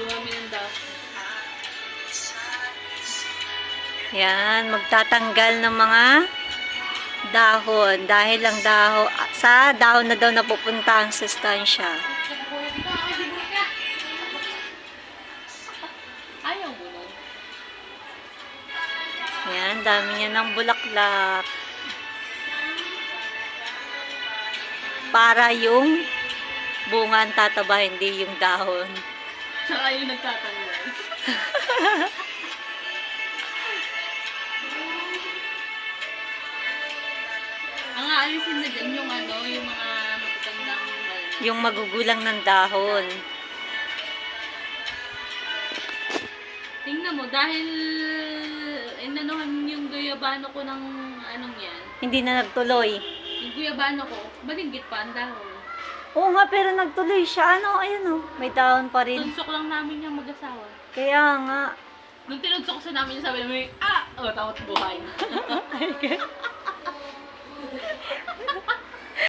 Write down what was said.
dumami ng dahon. Yan, magtatanggal ng mga dahon. Dahil ang dahon, sa dahon na daw napupunta ang sustansya. Ayaw mo nun. Yan, dami niya ng bulaklak. Para yung bunga ang tataba, hindi yung dahon. Tsaka yung nagtatanggal. Ang aalisin na dyan yung ano, yung mga matatandang malala. Yung magugulang ng dahon. Tingnan mo, dahil inanuhan yung guyabano ko ng anong yan. Hindi na nagtuloy. Yung guyabano ko, malinggit pa ang dahon. Oo nga, pero nagtuloy siya. Ano, ayun oh, may dahon pa rin. Tunsok lang namin yung mag-asawa. Kaya nga. Nung tinunsok sa namin, sabi namin, o, tawat buhay.